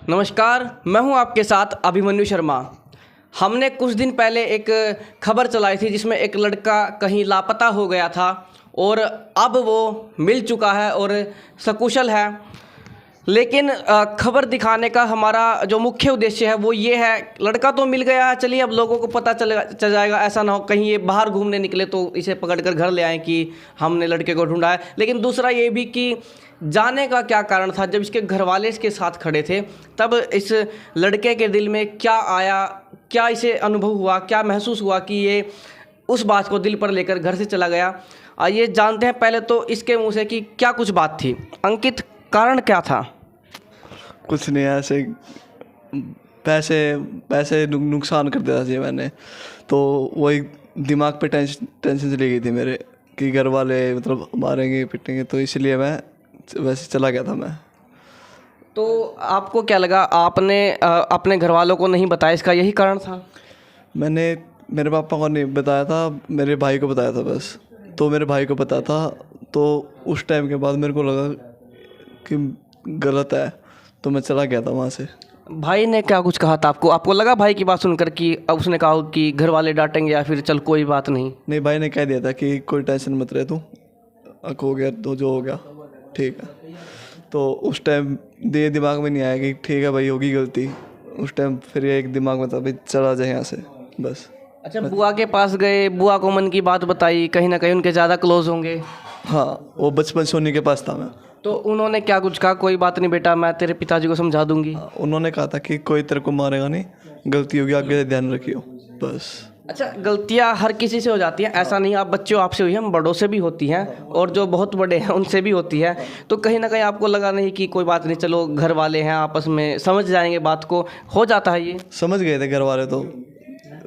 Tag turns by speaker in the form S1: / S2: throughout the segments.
S1: नमस्कार, मैं हूं आपके साथ अभिमन्यु शर्मा। हमने कुछ दिन पहले एक खबर चलाई थी जिसमें एक लड़का कहीं लापता हो गया था और अब वो मिल चुका है और सकुशल है। लेकिन खबर दिखाने का हमारा जो मुख्य उद्देश्य है वो ये है, लड़का तो मिल गया है, चलिए अब लोगों को पता चल जाएगा, ऐसा ना हो कहीं ये बाहर घूमने निकले तो इसे पकड़कर घर ले आएँ कि हमने लड़के को ढूंढा है। लेकिन दूसरा ये भी कि जाने का क्या कारण था। जब इसके घर वाले इसके साथ खड़े थे तब इस लड़के के दिल में क्या आया, क्या इसे अनुभव हुआ, क्या महसूस हुआ कि ये उस बात को दिल पर लेकर घर से चला गया। आइए जानते हैं पहले तो इसके मुंह से कि क्या कुछ बात थी। अंकित, कारण क्या था?
S2: कुछ नहीं, ऐसे पैसे पैसे नुकसान कर दिया था मैंने, तो वही दिमाग पे टेंशन चली गई थी मेरे कि घर वाले मतलब मारेंगे पिटेंगे, तो इसलिए मैं वैसे चला गया था मैं।
S1: तो आपको क्या लगा, आपने अपने घर वालों को नहीं बताया, इसका यही कारण था?
S2: मैंने मेरे पापा को नहीं बताया था, मेरे भाई को बताया था बस। तो मेरे भाई को पता था, तो उस टाइम के बाद मेरे को लगा कि गलत है, तो मैं चला गया था वहाँ से।
S1: भाई ने क्या कुछ कहा था आपको? आपको लगा भाई की बात सुनकर कि अब उसने कहा कि घर वाले डांटेंगे या फिर चल कोई बात नहीं?
S2: नहीं, भाई ने कह दिया था कि कोई टेंशन मत रहे तू, हो गया तो जो हो गया ठीक है। तो उस टाइम ये दिमाग में नहीं आया कि ठीक है भाई होगी गलती। उस टाइम फिर ये एक दिमाग में था भाई चला जाए यहाँ से बस।
S1: अच्छा, बुआ के पास गए, बुआ को मन की बात बताई, कहीं ना कहीं उनके ज़्यादा क्लोज होंगे।
S2: हाँ, वो बचपन से उन्हीं के पास था मैं।
S1: तो उन्होंने क्या कुछ कहा? कोई बात नहीं बेटा, मैं तेरे पिताजी को समझा दूंगी।
S2: उन्होंने कहा था कि कोई तेरे को मारेगा नहीं, गलती होगी आगे से ध्यान रखियो बस।
S1: अच्छा, गलतियां हर किसी से हो जाती हैं, ऐसा नहीं आप बच्चों आपसे हुई हैं, बड़ों से भी होती हैं और जो बहुत बड़े हैं उनसे भी होती है। तो कहीं ना कहीं आपको लगा नहीं कि कोई बात नहीं, चलो घर वाले हैं आपस में समझ जाएंगे बात को, हो जाता है ये?
S2: समझ गए थे घर वाले, तो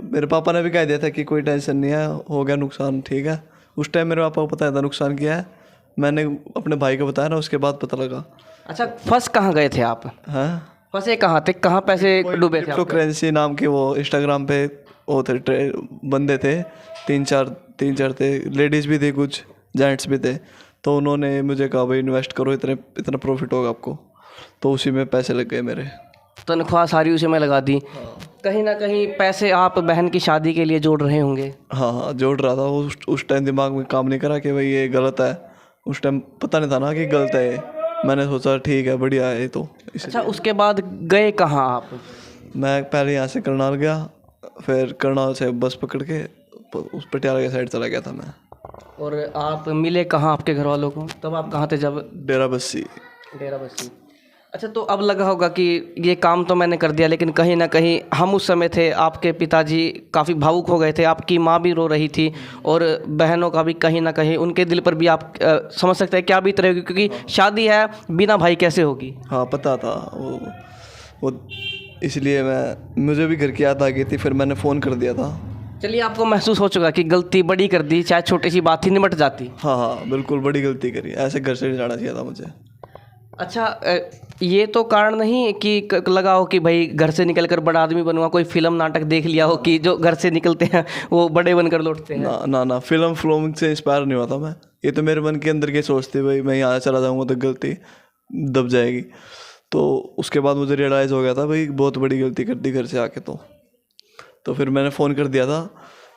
S2: मेरे पापा ने भी कह दिया था कि कोई टेंशन नहीं है, हो गया नुकसान ठीक है। उस टाइम मेरे पापा को पता था नुकसान किया है, मैंने अपने भाई को बताया ना, उसके बाद पता लगा।
S1: अच्छा, फंस कहाँ गए थे आप?
S2: हाँ,
S1: फंसे कहाँ थे, कहाँ पैसे डूबे थे?
S2: क्रिप्टो करेंसी नाम के वो इंस्टाग्राम पे वो थे बंदे थे, तीन चार थे, लेडीज़ भी थे कुछ, जेंट्स भी थे। तो उन्होंने मुझे कहा भाई इन्वेस्ट करो, इतना प्रॉफिट होगा आपको। तो उसी में पैसे लग गए मेरे।
S1: तनख्वाह सारी उसी में लगा दी। कहीं ना कहीं पैसे आप बहन की शादी के लिए जोड़ रहे होंगे।
S2: हाँ हाँ, जोड़ रहा था। उस टाइम दिमाग में काम नहीं करा कि भाई ये गलत है। उस टाइम पता नहीं था ना कि गलत है ये। मैंने सोचा ठीक है बढ़िया है तो।
S1: अच्छा, उसके बाद गए कहाँ आप?
S2: मैं पहले यहाँ से करनाल गया, फिर करनाल से बस पकड़ के उस पटियाला के साइड चला गया था मैं।
S1: और आप मिले कहाँ आपके घर वालों को? तब आप कहाँ थे जब?
S2: डेरा बस्सी।
S1: डेरा बस्सी। अच्छा, तो अब लगा होगा कि ये काम तो मैंने कर दिया, लेकिन कहीं ना कहीं हम उस समय थे, आपके पिताजी काफ़ी भावुक हो गए थे, आपकी माँ भी रो रही थी और बहनों का भी कहीं ना कहीं उनके दिल पर भी आप समझ सकते हैं क्या बीत रही होगी, क्योंकि शादी है, बिना भाई कैसे होगी?
S2: हाँ पता था वो इसलिए मुझे भी घर की याद आ गई थी, फिर मैंने फ़ोन कर दिया था।
S1: चलिए, आपको महसूस हो चुका कि गलती बड़ी कर दी, चाहे छोटी सी बात ही निमट जाती।
S2: हाँ हाँ बिल्कुल, बड़ी गलती करी, ऐसे घर से नहीं जाना चाहिए था मुझे।
S1: अच्छा, ये तो कारण नहीं कि लगा हो कि भाई घर से निकलकर बड़ा आदमी बनूंगा, कोई फिल्म नाटक देख लिया हो कि जो घर से निकलते हैं वो बड़े बनकर लौटते हैं?
S2: ना ना ना, फिल्म से इंस्पायर नहीं हुआ था मैं। ये तो मेरे मन के अंदर की सोच थी भाई मैं यहाँ चला जाऊँगा तो गलती दब जाएगी। तो उसके बाद मुझे रियलाइज़ हो गया था भाई बहुत बड़ी गलती कर दी घर से आके। तो फिर मैंने फ़ोन कर दिया था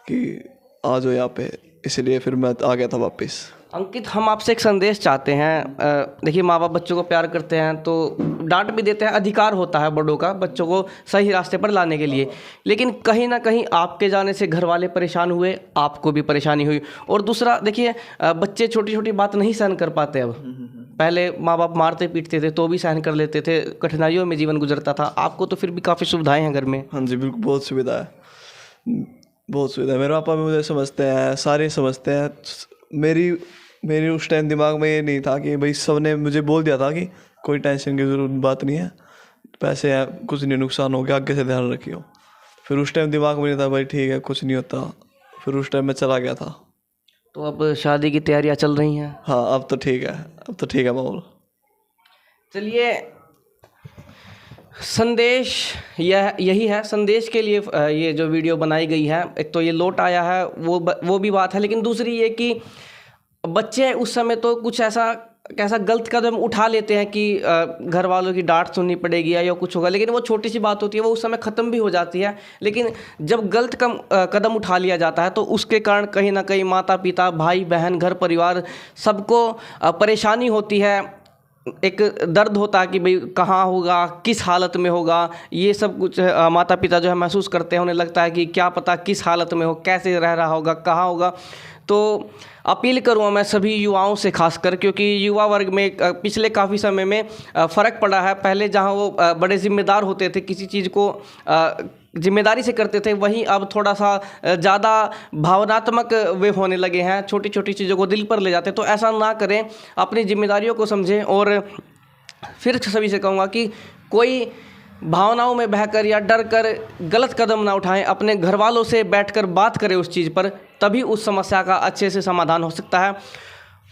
S2: कि आ जाओ यहाँ पे, इसलिए फिर मैं आ गया था वापस।
S1: अंकित, हम आपसे एक संदेश चाहते हैं। देखिए, माँ बाप बच्चों को प्यार करते हैं तो डांट भी देते हैं, अधिकार होता है बड़ों का बच्चों को सही रास्ते पर लाने के लिए। लेकिन कहीं ना कहीं आपके जाने से घर वाले परेशान हुए, आपको भी परेशानी हुई। और दूसरा देखिए, बच्चे छोटी छोटी बात नहीं सहन कर पाते अब। पहले माँ बाप मारते पीटते थे तो भी सहन कर लेते थे, कठिनाइयों में जीवन गुजरता था। आपको तो फिर भी काफ़ी सुविधाएँ हैं घर में।
S2: हाँ जी बिल्कुल, बहुत सुविधा है, बहुत सुविधा है। मेरे पापा भी मुझे समझते हैं, सारे समझते हैं। मेरी उस टाइम दिमाग में ये नहीं था कि भाई सबने मुझे बोल दिया था कि कोई टेंशन की ज़रूरत बात नहीं है, पैसे हैं, कुछ नहीं नुकसान हो गया, आगे से ध्यान रखियो। फिर उस टाइम दिमाग में नहीं था भाई ठीक है कुछ नहीं होता। फिर उस टाइम मैं चला गया था।
S1: तो अब शादी की तैयारियां चल रही हैं?
S2: हाँ अब तो ठीक है, अब तो ठीक है माहौल।
S1: चलिए, संदेश यही है, संदेश के लिए ये जो वीडियो बनाई गई है। एक तो ये लौट आया है वो भी बात है, लेकिन दूसरी ये कि बच्चे उस समय तो कुछ ऐसा कैसा गलत कदम उठा लेते हैं कि घर वालों की डांट सुननी पड़ेगी या कुछ होगा, लेकिन वो छोटी सी बात होती है, वो उस समय ख़त्म भी हो जाती है। लेकिन जब गलत कदम उठा लिया जाता है तो उसके कारण कहीं ना कहीं माता पिता, भाई बहन, घर परिवार सबको परेशानी होती है। एक दर्द होता है कि भाई कहाँ होगा, किस हालत में होगा, ये सब कुछ माता पिता जो है महसूस करते हैं। उन्हें लगता है कि क्या पता किस हालत में हो, कैसे रह रहा होगा, कहाँ होगा। तो अपील करूँगा मैं सभी युवाओं से खासकर, क्योंकि युवा वर्ग में पिछले काफ़ी समय में फ़र्क पड़ा है। पहले जहाँ वो बड़े ज़िम्मेदार होते थे, किसी चीज़ को जिम्मेदारी से करते थे, वहीं अब थोड़ा सा ज़्यादा भावनात्मक वे होने लगे हैं, छोटी छोटी चीज़ों को दिल पर ले जाते हैं। तो ऐसा ना करें, अपनी जिम्मेदारियों को समझें। और फिर सभी से कहूँगा कि कोई भावनाओं में बहकर या डर कर गलत कदम ना उठाएं, अपने घर वालों से बैठकर बात करें उस चीज़ पर, तभी उस समस्या का अच्छे से समाधान हो सकता है।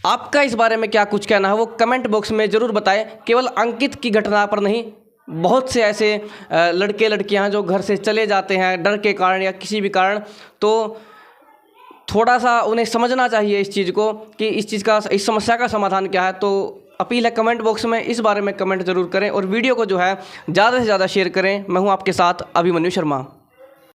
S1: आपका इस बारे में क्या कुछ कहना है वो कमेंट बॉक्स में ज़रूर बताएं। केवल अंकित की घटना पर नहीं, बहुत से ऐसे लड़के लड़कियां जो घर से चले जाते हैं डर के कारण या किसी भी कारण, तो थोड़ा सा उन्हें समझना चाहिए इस चीज़ को कि इस समस्या का समाधान क्या है। तो अपील है, कमेंट बॉक्स में इस बारे में कमेंट ज़रूर करें और वीडियो को जो है ज़्यादा से ज़्यादा शेयर करें। मैं हूं आपके साथ अभिमन्यु शर्मा।